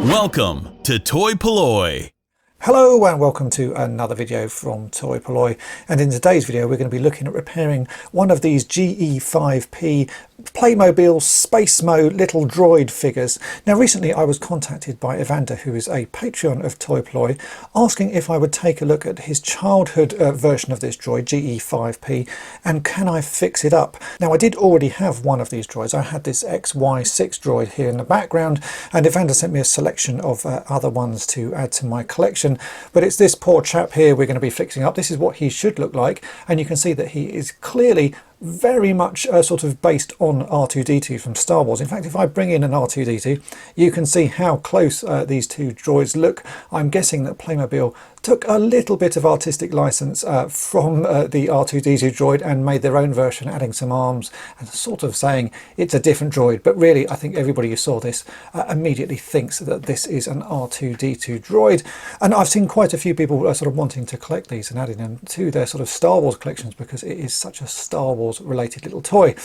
Welcome to toy-polloi. Hello and welcome to another video from toy-polloi, and in today's video we're going to be looking at repairing one of these GE5P Playmobil Spacemo little droid figures. Now recently I was contacted by Evander, who is a Patreon of toy-polloi, asking if I would take a look at his childhood version of this droid, GE5P, and can I fix it up. Now I did already have one of these droids. I had this XY6 droid here in the background, and Evander sent me a selection of other ones to add to my collection. But it's this poor chap here we're going to be fixing up. This is what he should look like, and you can see that he is clearly very much sort of based on R2-D2 from Star Wars. In fact, if I bring in an R2-D2, you can see how close these two droids look. I'm guessing that Playmobil took a little bit of artistic license from the R2-D2 droid and made their own version, adding some arms and sort of saying it's a different droid. But really, I think everybody who saw this immediately thinks that this is an R2-D2 droid. And I've seen quite a few people sort of wanting to collect these and adding them to their sort of Star Wars collections because it is such a Star Wars related little toy.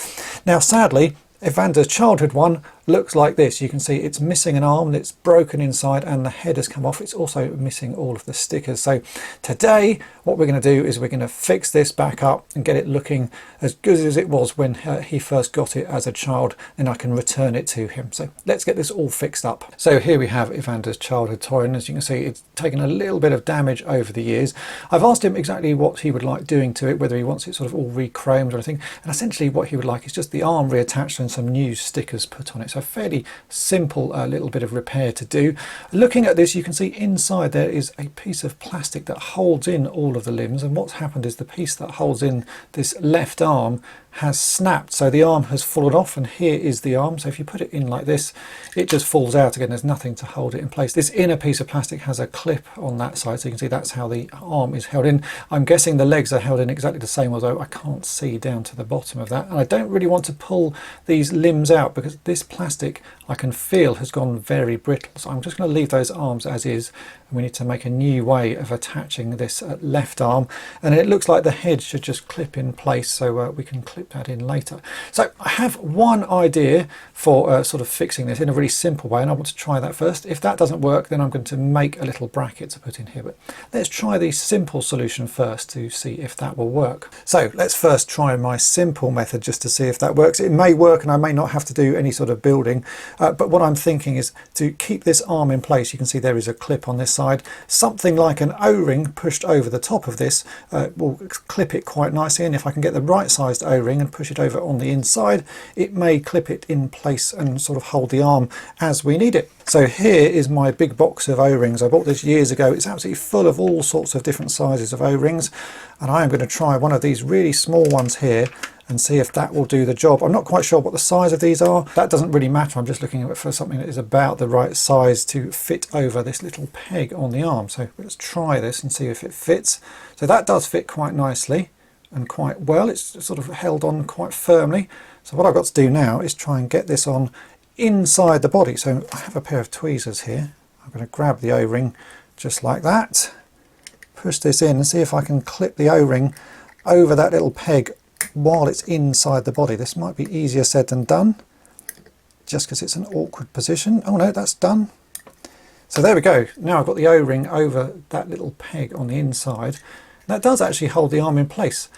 Now sadly, Evander's childhood one looks like this. You can see it's missing an arm, it's broken inside, and the head has come off. It's also missing all of the stickers. So today what we're going to do is we're going to fix this back up and get it looking as good as it was when he first got it as a child, and I can return it to him. So let's get this all fixed up. So here we have Evander's childhood toy, and as you can see it's taken a little bit of damage over the years. I've asked him exactly what he would like doing to it, whether he wants it sort of all re-chromed or anything, and essentially what he would like is just the arm reattached and some new stickers put on it. So a fairly simple little bit of repair to do. Looking at this, you can see inside there is a piece of plastic that holds in all of the limbs, and what's happened is the piece that holds in this left arm has snapped, so the arm has fallen off, and here is the arm. So if you put it in like this, it just falls out again. There's nothing to hold it in place. This inner piece of plastic has a clip on that side, so you can see that's how the arm is held in. I'm guessing the legs are held in exactly the same, although I can't see down to the bottom of that, and I don't really want to pull these limbs out because this plastic I can feel has gone very brittle. So I'm just going to leave those arms as is, and we need to make a new way of attaching this left arm, and it looks like the head should just clip in place, so we can clip that in later. So I have one idea for sort of fixing this in a really simple way, and I want to try that first. If that doesn't work, then I'm going to make a little bracket to put in here, but let's try the simple solution first to see if that will work. So let's first try my simple method just to see if that works. It may work and I may not have to do any sort of building, but what I'm thinking is to keep this arm in place. You can see there is a clip on this side. Something like an O-ring pushed over the top of this will clip it quite nicely, and if I can get the right sized O-ring and push it over on the inside, it may clip it in place and sort of hold the arm as we need it. So here is my big box of O-rings. I bought this years ago. It's absolutely full of all sorts of different sizes of O-rings, and I am going to try one of these really small ones here and see if that will do the job. I'm not quite sure what the size of these are. That doesn't really matter. I'm just looking for something that is about the right size to fit over this little peg on the arm. So let's try this and see if it fits. So that does fit quite nicely and quite well. It's sort of held on quite firmly. So what I've got to do now is try and get this on inside the body. So I have a pair of tweezers here. I'm going to grab the O-ring just like that, push this in and see if I can clip the O-ring over that little peg while it's inside the body. This might be easier said than done, just because it's an awkward position. Oh no, that's done. So there we go. Now I've got the O-ring over that little peg on the inside. That does actually hold the arm in place.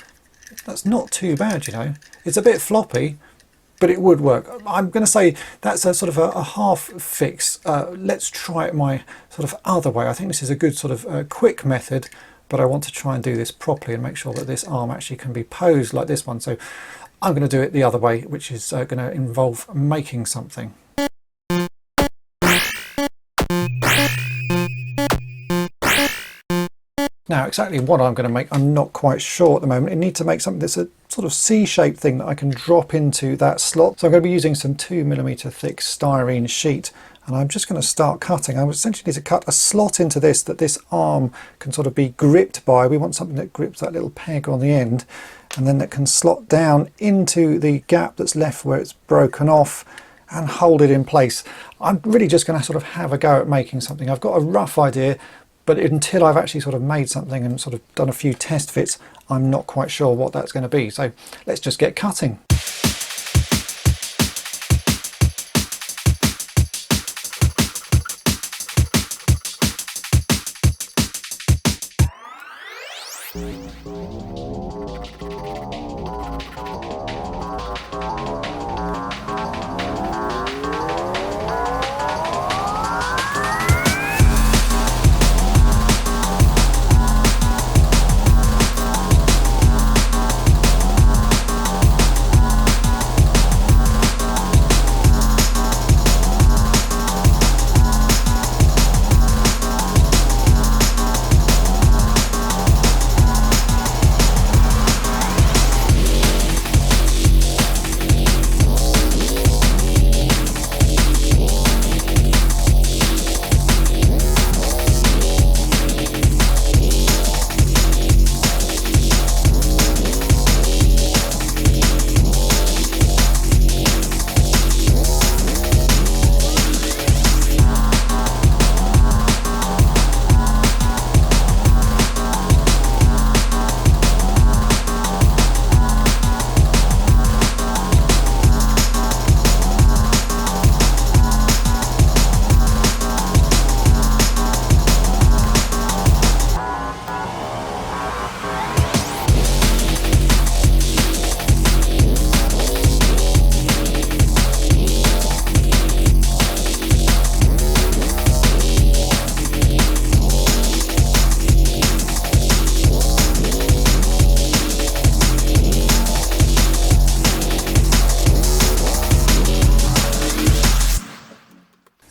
That's not too bad, you know. It's a bit floppy, but it would work. I'm going to say that's a sort of a half fix. Let's try it my sort of other way. I think this is a good sort of quick method, but I want to try and do this properly and make sure that this arm actually can be posed like this one. So I'm going to do it the other way, which is going to involve making something. Now exactly what I'm going to make I'm not quite sure at the moment. I need to make something that's a sort of C-shaped thing that I can drop into that slot. So I'm going to be using some 2mm thick styrene sheet, and I'm just going to start cutting. I essentially need to cut a slot into this that this arm can sort of be gripped by. We want something that grips that little peg on the end, and then that can slot down into the gap that's left where it's broken off and hold it in place. I'm really just going to sort of have a go at making something. I've got a rough idea, But until I've actually sort of made something and sort of done a few test fits, I'm not quite sure what that's going to be. So let's just get cutting.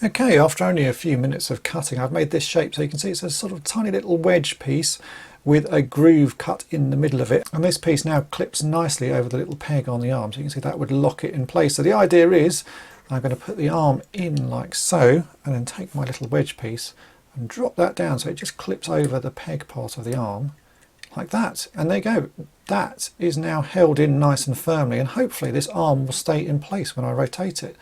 Okay, after only a few minutes of cutting, I've made this shape. So you can see it's a sort of tiny little wedge piece with a groove cut in the middle of it. And this piece now clips nicely over the little peg on the arm. So you can see that would lock it in place. So the idea is I'm going to put the arm in like so, and then take my little wedge piece and drop that down so it just clips over the peg part of the arm like that. And there you go. That is now held in nice and firmly, and hopefully this arm will stay in place when I rotate it.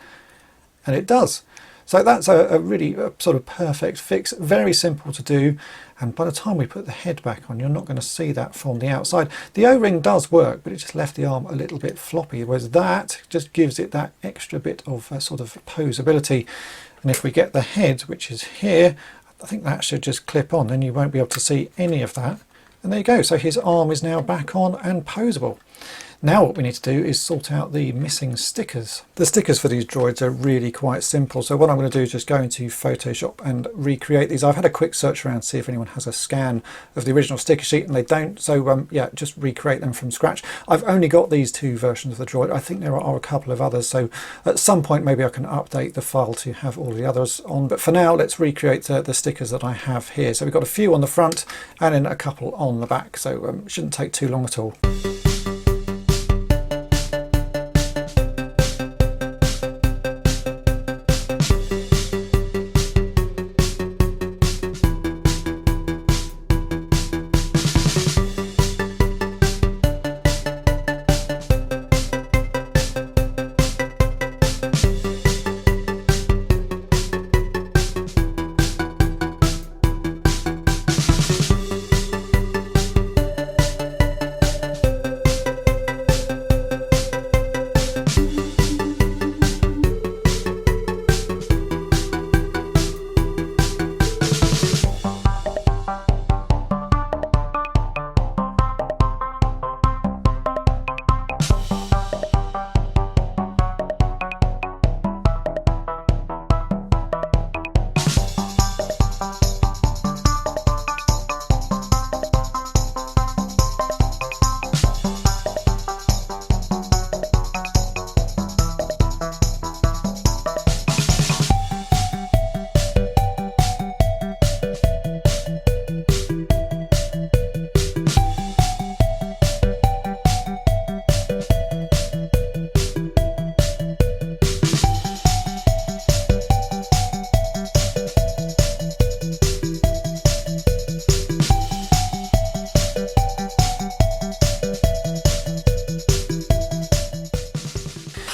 And it does. So that's a really sort of perfect fix, very simple to do, and by the time we put the head back on, you're not going to see that from the outside. The O-ring does work, but it just left the arm a little bit floppy, whereas that just gives it that extra bit of sort of posability. And if we get the head, which is here, I think that should just clip on, then you won't be able to see any of that. And there you go, so his arm is now back on and posable. Now what we need to do is sort out the missing stickers. The stickers for these droids are really quite simple. So what I'm going to do is just go into Photoshop and recreate these. I've had a quick search around to see if anyone has a scan of the original sticker sheet, and they don't. So yeah, just recreate them from scratch. I've only got these two versions of the droid. I think there are a couple of others. So at some point maybe I can update the file to have all the others on. But for now, let's recreate the stickers that I have here. So we've got a few on the front and then a couple on the back. So it shouldn't take too long at all.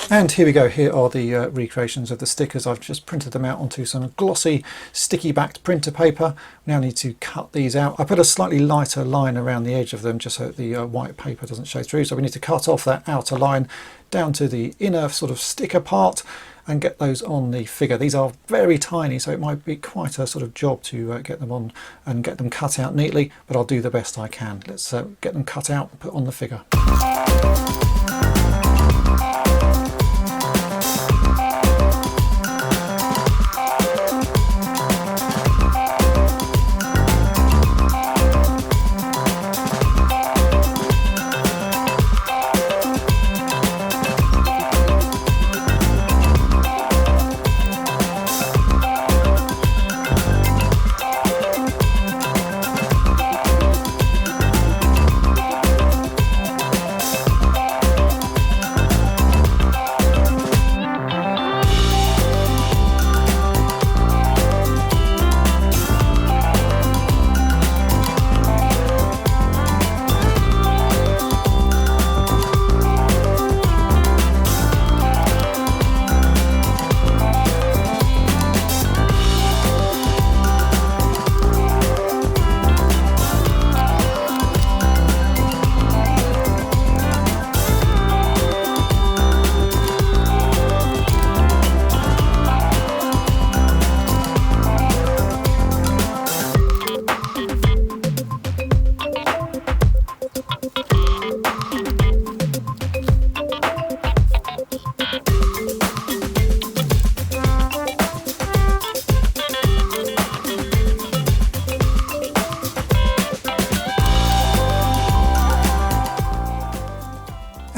And here we go, here are the recreations of the stickers. I've just printed them out onto some glossy sticky backed printer paper. We now need to cut these out. I put a slightly lighter line around the edge of them just so the white paper doesn't show through. So we need to cut off that outer line down to the inner sort of sticker part and get those on the figure. These are very tiny, so it might be quite a sort of job to get them on and get them cut out neatly, but I'll do the best I can. Let's get them cut out and put on the figure.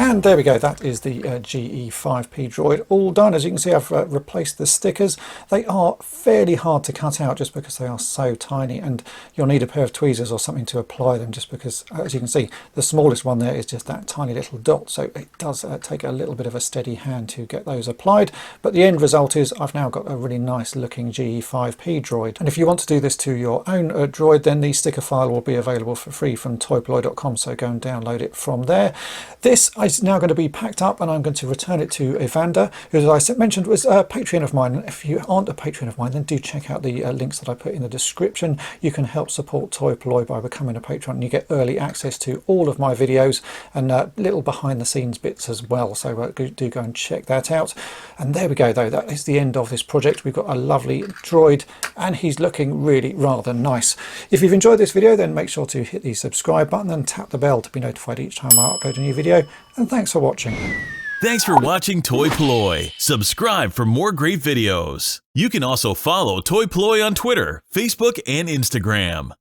And there we go, that is the GE5P droid all done. As you can see, I've replaced the stickers. They are fairly hard to cut out just because they are so tiny, and you'll need a pair of tweezers or something to apply them, just because, as you can see, the smallest one there is just that tiny little dot, so it does take a little bit of a steady hand to get those applied. But the end result is I've now got a really nice looking GE5P droid. And if you want to do this to your own droid, then the sticker file will be available for free from toy-polloi.com, so go and download it from there. This is now going to be packed up and I'm going to return it to Evander, who, as I mentioned, was a Patreon of mine. And if you aren't a Patreon of mine, then do check out the links that I put in the description. You can help support Toy-Polloi by becoming a patron, and you get early access to all of my videos and little behind the scenes bits as well, so do go and check that out. And there we go, though, that is the end of this project. We've got a lovely droid and he's looking really rather nice. If you've enjoyed this video, then make sure to hit the subscribe button and tap the bell to be notified each time I upload a new video. And thanks for watching. Thanks for watching Toy-Polloi. Subscribe for more great videos. You can also follow Toy-Polloi on Twitter, Facebook, and Instagram.